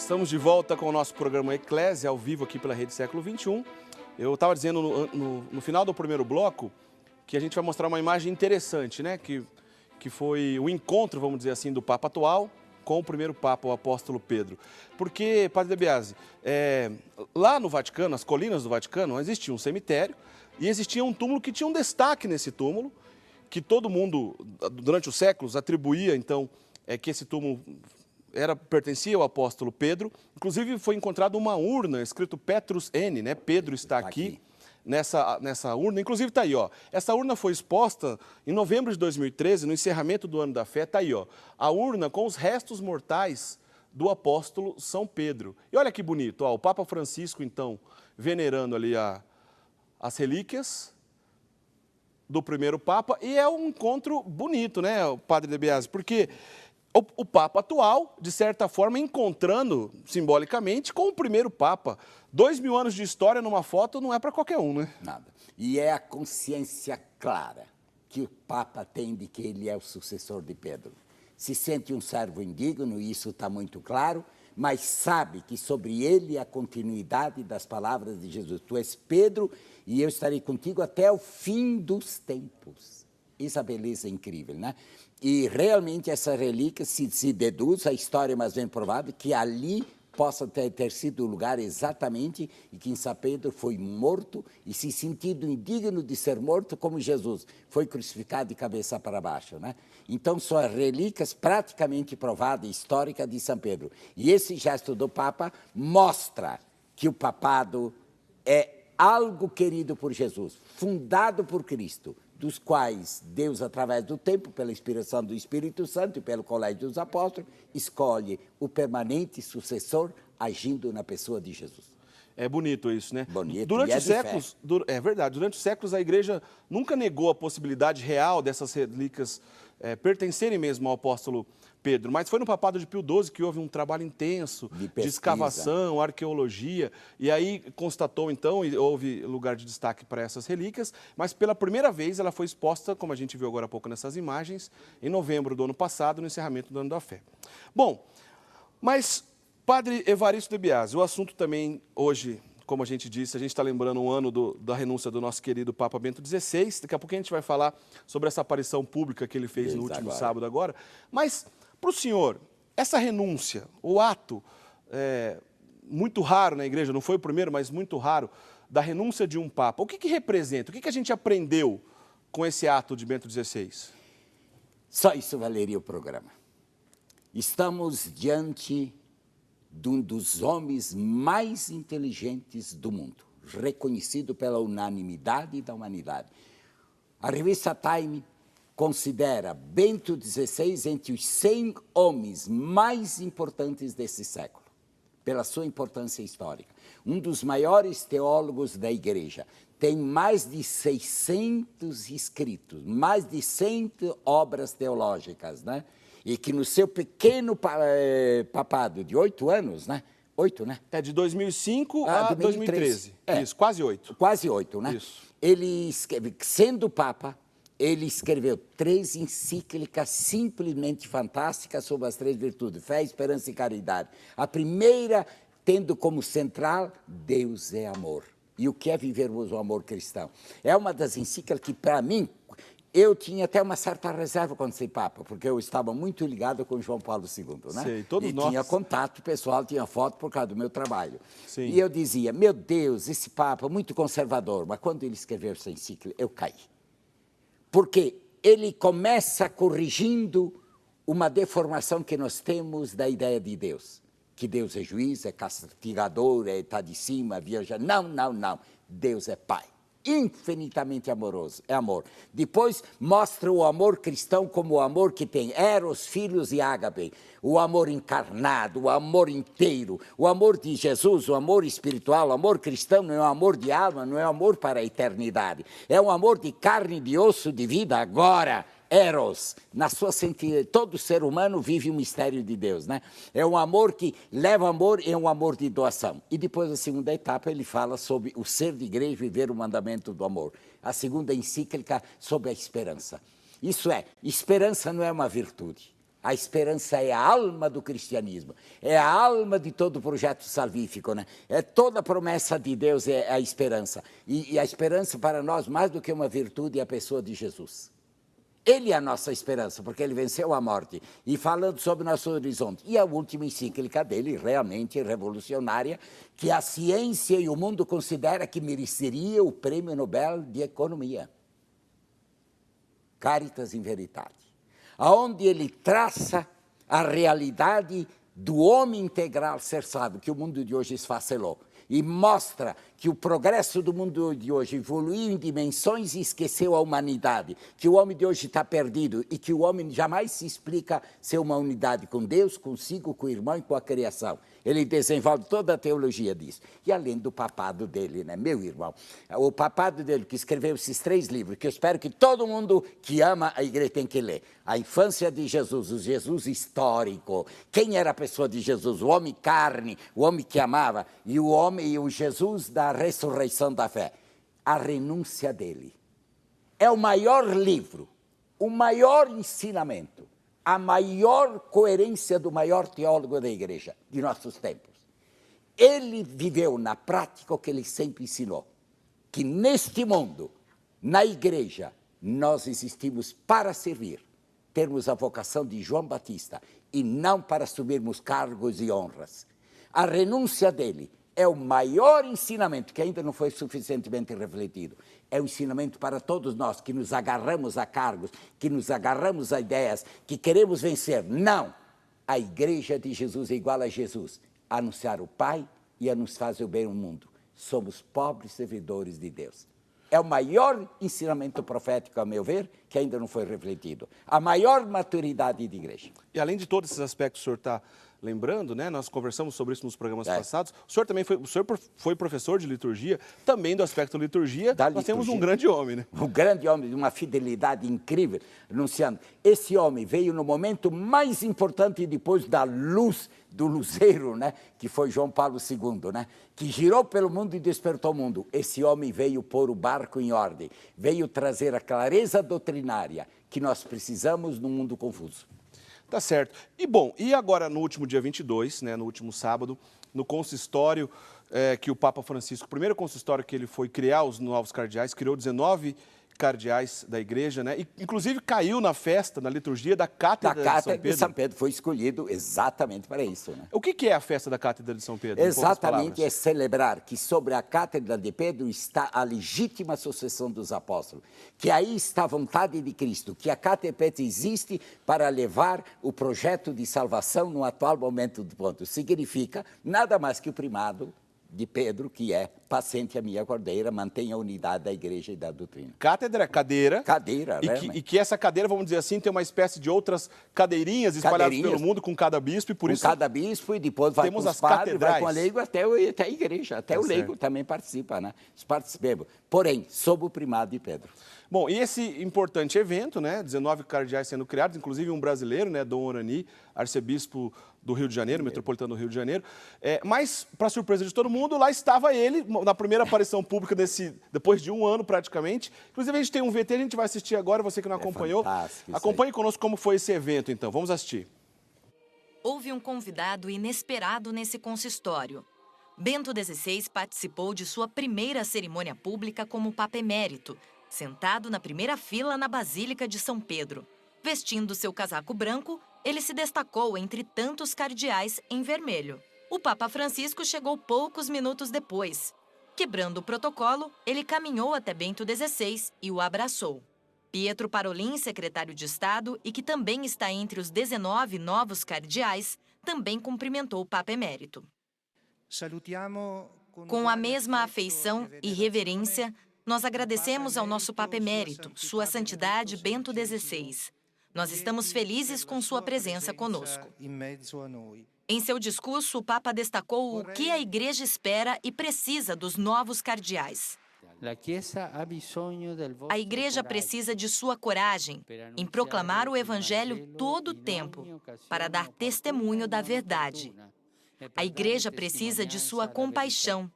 Estamos de volta com o nosso programa Eclésia, ao vivo aqui pela Rede Século XXI. Eu estava dizendo no final do primeiro bloco que a gente vai mostrar uma imagem interessante, né? Que foi o encontro, vamos dizer assim, do Papa atual com o primeiro Papa, o apóstolo Pedro. Porque, Padre De Biasi, lá no Vaticano, nas colinas do Vaticano, existia um cemitério e existia um túmulo que tinha um destaque nesse túmulo, que todo mundo, durante os séculos, atribuía, então, que esse túmulo pertencia ao apóstolo Pedro. Inclusive, foi encontrada uma urna, escrito Petrus N, né? Pedro está aqui. Nessa urna, inclusive está aí, ó. Essa urna foi exposta em novembro de 2013, no encerramento do Ano da Fé, está aí, ó. A urna com os restos mortais do apóstolo São Pedro. E olha que bonito, ó, o Papa Francisco, então, venerando ali as relíquias do primeiro Papa, e é um encontro bonito, né, o Padre De Biasi, porque o Papa atual, de certa forma, encontrando simbolicamente com o primeiro Papa. 2000 anos de história numa foto não é para qualquer um, né? Nada. E é a consciência clara que o Papa tem de que ele é o sucessor de Pedro. Se sente um servo indigno, e isso está muito claro, mas sabe que sobre ele a continuidade das palavras de Jesus. Tu és Pedro e eu estarei contigo até o fim dos tempos. Essa beleza é incrível, né? E realmente essa relíquia se deduz, a história é mais bem provável, que ali possa ter sido o lugar exatamente em que São Pedro foi morto e se sentindo indigno de ser morto como Jesus. Foi crucificado de cabeça para baixo, né? Então são as relíquias praticamente provadas, históricas de São Pedro. E esse gesto do Papa mostra que o papado é algo querido por Jesus, fundado por Cristo, dos quais Deus, através do tempo, pela inspiração do Espírito Santo e pelo colégio dos apóstolos, escolhe o permanente sucessor agindo na pessoa de Jesus. É bonito isso, né? Bonito, durante e os séculos, é verdade, durante os séculos a Igreja nunca negou a possibilidade real dessas relíquias pertencerem mesmo ao apóstolo Pedro, mas foi no papado de Pio XII que houve um trabalho intenso de escavação, arqueologia, e aí constatou então, e houve lugar de destaque para essas relíquias, mas pela primeira vez ela foi exposta, como a gente viu agora há pouco nessas imagens, em novembro do ano passado, no encerramento do Ano da Fé. Bom, mas Padre Evaristo De Biasi, o assunto também hoje, como a gente disse, a gente está lembrando um ano da renúncia do nosso querido Papa Bento XVI, daqui a pouco a gente vai falar sobre essa aparição pública que ele fez no último sábado agora, mas para o senhor, essa renúncia, o ato muito raro na igreja, não foi o primeiro, mas muito raro, da renúncia de um Papa, o que representa? O que a gente aprendeu com esse ato de Bento XVI? Só isso valeria o programa. Estamos diante de um dos homens mais inteligentes do mundo, reconhecido pela unanimidade da humanidade. A revista Time considera Bento XVI entre os 100 homens mais importantes desse século, pela sua importância histórica. Um dos maiores teólogos da Igreja, tem mais de 600 escritos, mais de 100 obras teológicas, né? E que no seu pequeno papado de 8 anos, né? 8, né? É de 2005 a 2013. Isso, quase 8. Quase 8, né? Isso. Ele, sendo Papa, ele escreveu 3 encíclicas simplesmente fantásticas sobre as 3 virtudes, fé, esperança e caridade. A primeira, tendo como central, Deus é amor. E o que é vivermos o amor cristão? É uma das encíclicas que, para mim, eu tinha até uma certa reserva quando fui Papa, porque eu estava muito ligado com João Paulo II, né? Sei, todos e nós. Tinha contato pessoal, tinha foto por causa do meu trabalho. Sim. E eu dizia, meu Deus, esse Papa muito conservador, mas quando ele escreveu essa encíclica, eu caí. Porque ele começa corrigindo uma deformação que nós temos da ideia de Deus. Que Deus é juiz, é castigador, está de cima, viaja. Não, não, não. Deus é Pai. Infinitamente amoroso, é amor. Depois mostra o amor cristão como o amor que tem Eros, Filhos e Ágape, o amor encarnado, o amor inteiro, o amor de Jesus, o amor espiritual, o amor cristão não é um amor de alma, não é um amor para a eternidade, é um amor de carne, de osso, de vida agora. Eros, na sua sentido, todo ser humano vive o mistério de Deus, né? É um amor que leva amor, é um amor de doação. E depois, a segunda etapa, ele fala sobre o ser de igreja e viver o mandamento do amor. A segunda encíclica sobre a esperança. Isso é, esperança não é uma virtude. A esperança é a alma do cristianismo, é a alma de todo o projeto salvífico, né? É toda a promessa de Deus, é a esperança. E a esperança para nós, mais do que uma virtude, é a pessoa de Jesus. Ele é a nossa esperança, porque ele venceu a morte. E falando sobre nosso horizonte. E a última encíclica dele, realmente revolucionária, que a ciência e o mundo considera que mereceria o Prêmio Nobel de Economia. Caritas in Veritate. Onde ele traça a realidade do homem integral ser sábio, que o mundo de hoje esfacelou, e mostra que o progresso do mundo de hoje evoluiu em dimensões e esqueceu a humanidade, que o homem de hoje está perdido e que o homem jamais se explica ser uma unidade com Deus, consigo, com o irmão e com a criação. Ele desenvolve toda a teologia disso. E além do papado dele, né, meu irmão, o papado dele que escreveu esses 3 livros, que eu espero que todo mundo que ama a igreja tem que ler. A infância de Jesus, o Jesus histórico. Quem era a pessoa de Jesus? O homem carne, o homem que amava, e o Jesus da ressurreição da fé. A renúncia dele. É o maior livro, o maior ensinamento, a maior coerência do maior teólogo da igreja de nossos tempos. Ele viveu na prática o que ele sempre ensinou, que neste mundo, na igreja, nós existimos para servir, termos a vocação de João Batista e não para assumirmos cargos e honras. A renúncia dele é o maior ensinamento, que ainda não foi suficientemente refletido. É um ensinamento para todos nós, que nos agarramos a cargos, que nos agarramos a ideias, que queremos vencer. Não! A igreja de Jesus é igual a Jesus. Anunciar o Pai e a nos fazer o bem no mundo. Somos pobres servidores de Deus. É o maior ensinamento profético, a meu ver, que ainda não foi refletido. A maior maturidade de igreja. E além de todos esses aspectos que o senhor está lembrando, né, nós conversamos sobre isso nos programas passados, o senhor também foi professor de liturgia, também do aspecto liturgia, nós temos um grande homem, né? Um grande homem, de uma fidelidade incrível, anunciando. Esse homem veio no momento mais importante depois da luz do luzeiro, né, que foi João Paulo II, né, que girou pelo mundo e despertou o mundo. Esse homem veio pôr o barco em ordem, veio trazer a clareza doutrinária que nós precisamos num mundo confuso. Tá certo. E bom, e agora no último dia 22, né, no último sábado, no consistório que o Papa Francisco, o primeiro consistório que ele foi criar os novos cardeais, criou 19 cardeais da igreja, né? E, inclusive caiu na festa, na liturgia da Cátedra de São Pedro. Foi escolhido exatamente para isso, né? O que é a festa da Cátedra de São Pedro? Exatamente, é celebrar que sobre a Cátedra de Pedro está a legítima sucessão dos apóstolos, que aí está a vontade de Cristo, que a Cátedra existe para levar o projeto de salvação no atual momento do ponto. Significa nada mais que o primado de Pedro, que é paciente a minha cordeira, mantenha a unidade da igreja e da doutrina. Cátedra, cadeira. Cadeira, e que essa cadeira, vamos dizer assim, tem uma espécie de outras cadeirinhas espalhadas pelo mundo com cada bispo, e por isso... Com cada bispo, e depois vai com os padres, vai com a leigo até a igreja, até o leigo também participa, né? Nós participamos, porém, sob o primado de Pedro. Bom, e esse importante evento, né, 19 cardeais sendo criados, inclusive um brasileiro, né, Dom Orani, arcebispo do Rio de Janeiro, metropolitano do Rio de Janeiro. Mas, para surpresa de todo mundo, lá estava ele, na primeira aparição pública depois de um ano praticamente. Inclusive, a gente tem um VT, a gente vai assistir agora, você que não acompanhou. Acompanhe conosco como foi esse evento, então. Vamos assistir. Houve um convidado inesperado nesse consistório. Bento XVI participou de sua primeira cerimônia pública como Papa Emérito, sentado na primeira fila na Basílica de São Pedro. Vestindo seu casaco branco, ele se destacou entre tantos cardeais em vermelho. O Papa Francisco chegou poucos minutos depois. Quebrando o protocolo, ele caminhou até Bento XVI e o abraçou. Pietro Parolin, secretário de Estado e que também está entre os 19 novos cardeais, também cumprimentou o Papa Emérito. Com a mesma afeição e reverência, nós agradecemos ao nosso Papa Emérito, Sua Santidade Bento XVI. Nós estamos felizes com sua presença conosco. Em seu discurso, o Papa destacou o que a Igreja espera e precisa dos novos cardeais. A Igreja precisa de sua coragem em proclamar o Evangelho todo o tempo, para dar testemunho da verdade. A Igreja precisa de sua compaixão,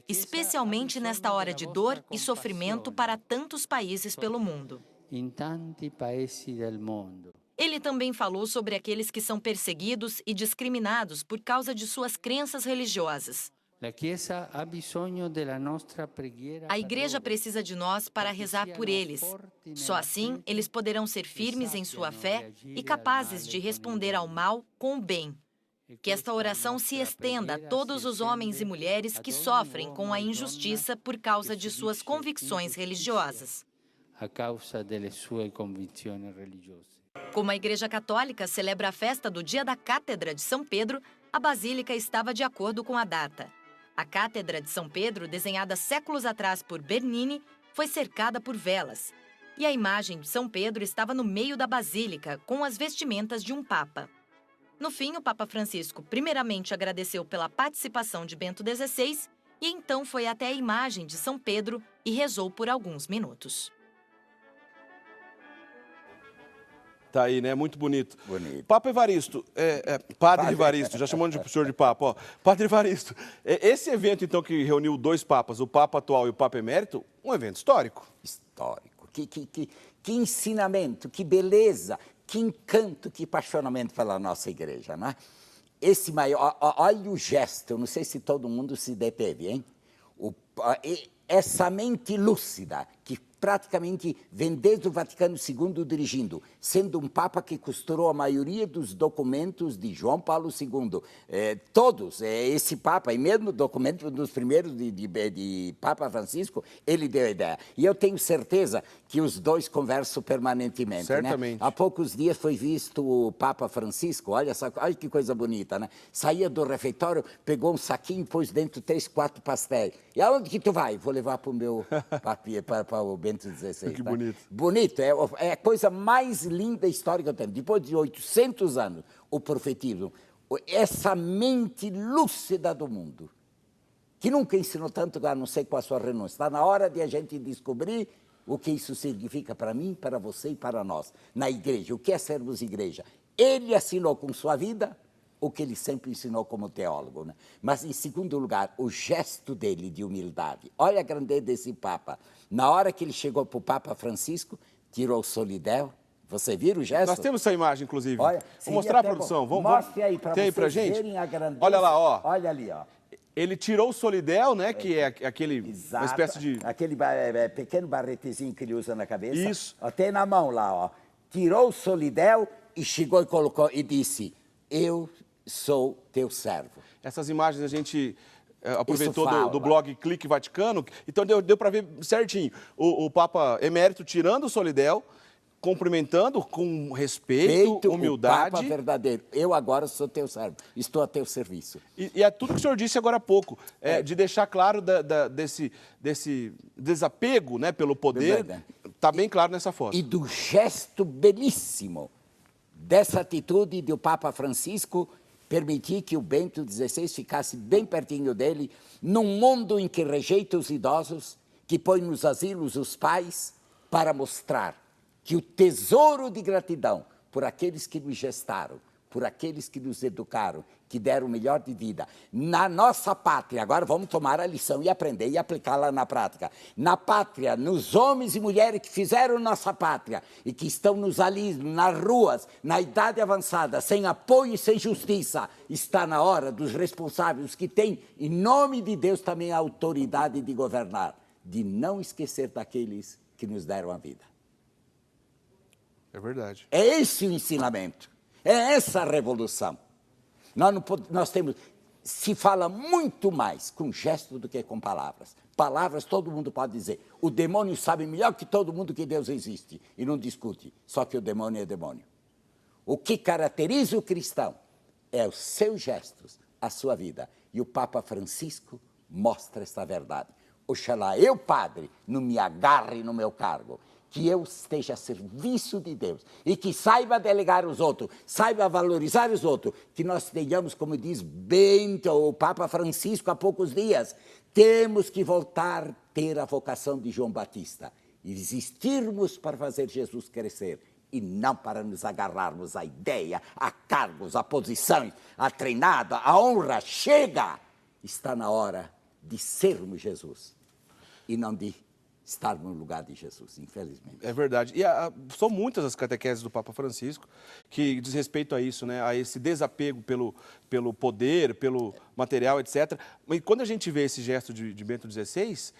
especialmente nesta hora de dor e sofrimento para tantos países pelo mundo. Ele também falou sobre aqueles que são perseguidos e discriminados por causa de suas crenças religiosas. A igreja precisa de nós para rezar por eles. Só assim, eles poderão ser firmes em sua fé e capazes de responder ao mal com o bem. Que esta oração se estenda a todos os homens e mulheres que sofrem com a injustiça por causa de suas convicções religiosas. Como a Igreja Católica celebra a festa do Dia da Cátedra de São Pedro, a Basílica estava de acordo com a data. A Cátedra de São Pedro, desenhada séculos atrás por Bernini, foi cercada por velas. E a imagem de São Pedro estava no meio da Basílica, com as vestimentas de um Papa. No fim, o Papa Francisco primeiramente agradeceu pela participação de Bento XVI e então foi até a imagem de São Pedro e rezou por alguns minutos. Tá aí, né? Muito bonito. Bonito. Papa Evaristo, Padre Evaristo, já chamando de senhor de Papa, ó. Padre Evaristo, esse evento, então, que reuniu dois papas, o Papa atual e o Papa Emérito, um evento histórico. Histórico. Que ensinamento, que beleza, que encanto, que apaixonamento pela nossa igreja, não é? Esse maior, olha o gesto, eu não sei se todo mundo se deteve, hein? Essa mente lúcida, que praticamente vem desde o Vaticano II dirigindo, sendo um Papa que costurou a maioria dos documentos de João Paulo II. Todos, esse Papa, e mesmo documentos dos primeiros de Papa Francisco, ele deu a ideia. E eu tenho certeza que os dois conversam permanentemente. Certamente. Né? Há poucos dias foi visto o Papa Francisco, olha que coisa bonita, né? Saía do refeitório, pegou um saquinho, pôs dentro 3, 4 pastéis. E aonde que tu vai? Vou levar para o meu para o Bento XVI. Que tá? bonito. Bonito, é a coisa mais linda histórica que eu tenho. Depois de 800 anos, o profetismo, essa mente lúcida do mundo, que nunca ensinou tanto, a não ser com a sua renúncia. Está na hora de a gente descobrir o que isso significa para mim, para você e para nós. Na igreja, o que é sermos igreja? Ele assinou com sua vida o que ele sempre ensinou como teólogo. Né? Mas, em segundo lugar, o gesto dele de humildade. Olha a grandeza desse Papa. Na hora que ele chegou para o Papa Francisco, tirou o solidéu. Você viu o gesto? Nós temos essa imagem, inclusive. Olha, vou mostrar a produção. Mostre aí para vocês pra gente? verem a grandeza. Olha lá, ó. Olha ali, ó. Ele tirou o solidéu, né? Que é aquele, Exato. uma espécie de... Aquele pequeno barretezinho que ele usa na cabeça. Isso. Ó, tem na mão lá, ó. Tirou o solidéu e chegou e colocou e disse, eu sou teu servo. Essas imagens a gente aproveitou fala. do blog Clique Vaticano, então deu para ver certinho. O Papa Emérito tirando o solidéu, cumprimentando com respeito, humildade. O Papa verdadeiro. Eu agora sou teu servo, estou a teu serviço. E é tudo que o senhor disse agora há pouco, de deixar claro desse desapego, né, pelo poder, está bem claro nessa foto. E do gesto belíssimo dessa atitude do Papa Francisco, permitir que o Bento XVI ficasse bem pertinho dele, num mundo em que rejeita os idosos, que põe nos asilos os pais, para mostrar que o tesouro de gratidão por aqueles que nos gestaram, por aqueles que nos educaram, que deram o melhor de vida, na nossa pátria, agora vamos tomar a lição e aprender e aplicá-la na prática, na pátria, nos homens e mulheres que fizeram nossa pátria e que estão nos alisos, nas ruas, na idade avançada, sem apoio e sem justiça, está na hora dos responsáveis que têm, em nome de Deus, também a autoridade de governar, de não esquecer daqueles que nos deram a vida. É verdade. É esse o ensinamento, é essa a revolução. Nós temos, se fala muito mais com gesto do que com palavras. Palavras todo mundo pode dizer. O demônio sabe melhor que todo mundo que Deus existe e não discute. Só que o demônio é demônio. O que caracteriza o cristão é os seus gestos, a sua vida. E o Papa Francisco mostra esta verdade. Oxalá eu, padre, não me agarre no meu cargo, que eu esteja a serviço de Deus e que saiba delegar os outros, saiba valorizar os outros, que nós tenhamos, como diz Bento, o Papa Francisco há poucos dias, temos que voltar a ter a vocação de João Batista, existirmos para fazer Jesus crescer e não para nos agarrarmos à ideia, a cargos, a posições, a treinada, a honra. Chega! Está na hora de sermos Jesus e não de estar no lugar de Jesus, infelizmente. É verdade. E são muitas as catequeses do Papa Francisco que diz respeito a isso, né? A esse desapego pelo poder, pelo material, etc. E quando a gente vê esse gesto de Bento XVI,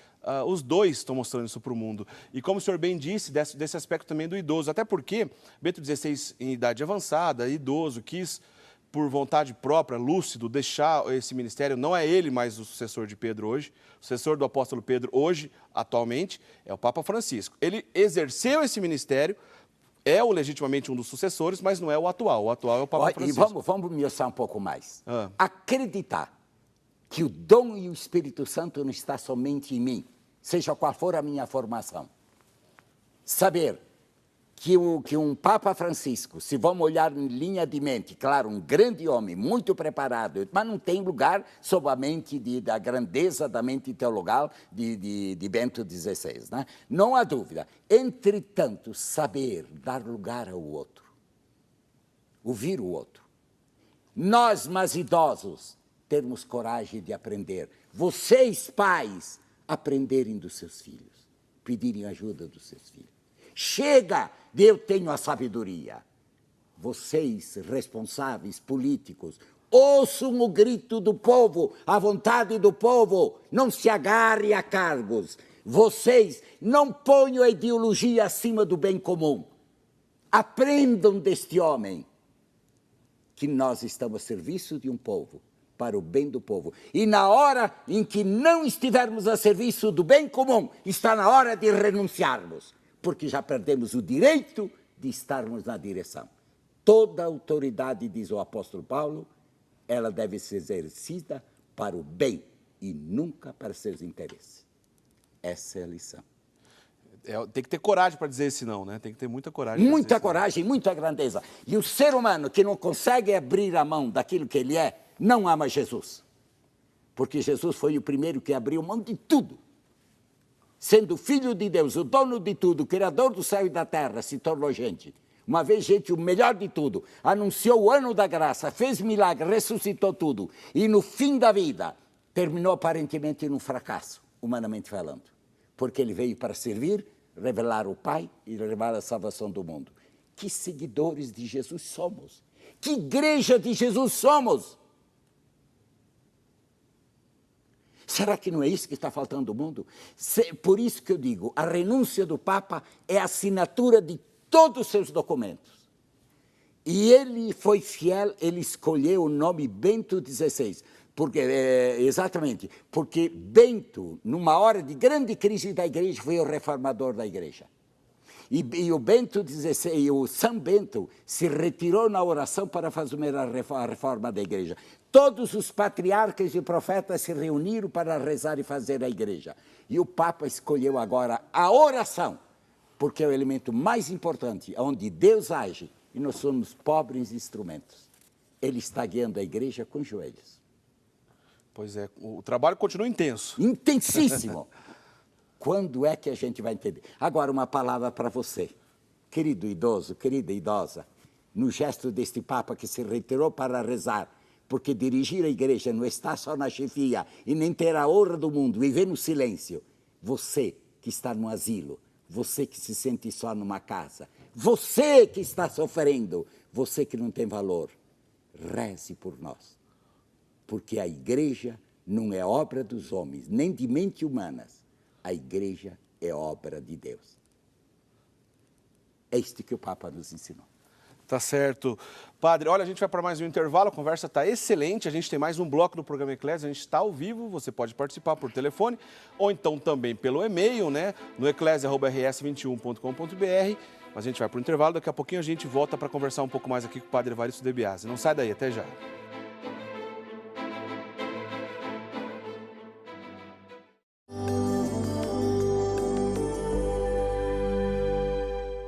os dois estão mostrando isso para o mundo. E como o senhor bem disse, desse aspecto também do idoso. Até porque Bento XVI, em idade avançada, idoso, quis, por vontade própria, lúcido, deixar esse ministério. Não é ele mais o sucessor de Pedro hoje. O sucessor do apóstolo Pedro hoje, atualmente, é o Papa Francisco. Ele exerceu esse ministério, é legitimamente um dos sucessores, mas não é o atual. O atual é o Papa Francisco. E vamos miuçar um pouco mais. Acreditar que o dom e o Espírito Santo não está somente em mim, seja qual for a minha formação. Saber que um Papa Francisco, se vamos olhar em linha de mente, claro, um grande homem, muito preparado, mas não tem lugar sob a mente da grandeza da mente teologal de Bento XVI. Né? Não há dúvida. Entretanto, saber dar lugar ao outro, ouvir o outro. Nós, mais idosos, termos coragem de aprender. Vocês, pais, aprenderem dos seus filhos, pedirem ajuda dos seus filhos. Chega de eu tenho a sabedoria. Vocês, responsáveis políticos, ouçam o grito do povo, a vontade do povo, não se agarre a cargos. Vocês não ponham a ideologia acima do bem comum. Aprendam deste homem que nós estamos a serviço de um povo, para o bem do povo. E na hora em que não estivermos a serviço do bem comum, está na hora de renunciarmos, porque já perdemos o direito de estarmos na direção. Toda autoridade, diz o apóstolo Paulo, ela deve ser exercida para o bem e nunca para seus interesses. Essa é a lição. Tem que ter coragem para dizer esse não, né? Tem que ter muita coragem. Muita coragem, muita grandeza. E o ser humano que não consegue abrir a mão daquilo que ele é, não ama Jesus. Porque Jesus foi o primeiro que abriu mão de tudo. Sendo filho de Deus, o dono de tudo, o criador do céu e da terra, se tornou gente. Uma vez, gente, o melhor de tudo, anunciou o ano da graça, fez milagre, ressuscitou tudo. E no fim da vida, terminou aparentemente num fracasso, humanamente falando. Porque ele veio para servir, revelar o Pai e levar a salvação do mundo. Que seguidores de Jesus somos! Que igreja de Jesus somos! Será que não é isso que está faltando no mundo? Por isso que eu digo, a renúncia do Papa é a assinatura de todos os seus documentos. E ele foi fiel, ele escolheu o nome Bento XVI, porque, exatamente, porque Bento, numa hora de grande crise da igreja, foi o reformador da igreja. E o Bento XVI, o São Bento, se retirou na oração para fazer a reforma da igreja. Todos os patriarcas e profetas se reuniram para rezar e fazer a igreja. E o Papa escolheu agora a oração, porque é o elemento mais importante, onde Deus age, e nós somos pobres instrumentos. Ele está guiando a igreja com joelhos. Pois é, o trabalho continua intenso. Intensíssimo. Quando é que a gente vai entender? Agora, uma palavra para você, querido idoso, querida idosa, no gesto deste Papa que se retirou para rezar, porque dirigir a igreja não está só na chefia e nem ter a honra do mundo, viver no silêncio. Você que está no asilo, você que se sente só numa casa, você que está sofrendo, você que não tem valor, reze por nós. Porque a igreja não é obra dos homens, nem de mente humanas. A igreja é obra de Deus. É isto que o Papa nos ensinou. Tá certo. Padre, olha, a gente vai para mais um intervalo, a conversa está excelente, a gente tem mais um bloco do programa Eclésia, a gente está ao vivo, você pode participar por telefone, ou então também pelo e-mail, né, no eclesia@rs21.com.br, mas a gente vai para o intervalo, daqui a pouquinho a gente volta para conversar um pouco mais aqui com o Padre Evaristo De Biasi. Não sai daí, até já.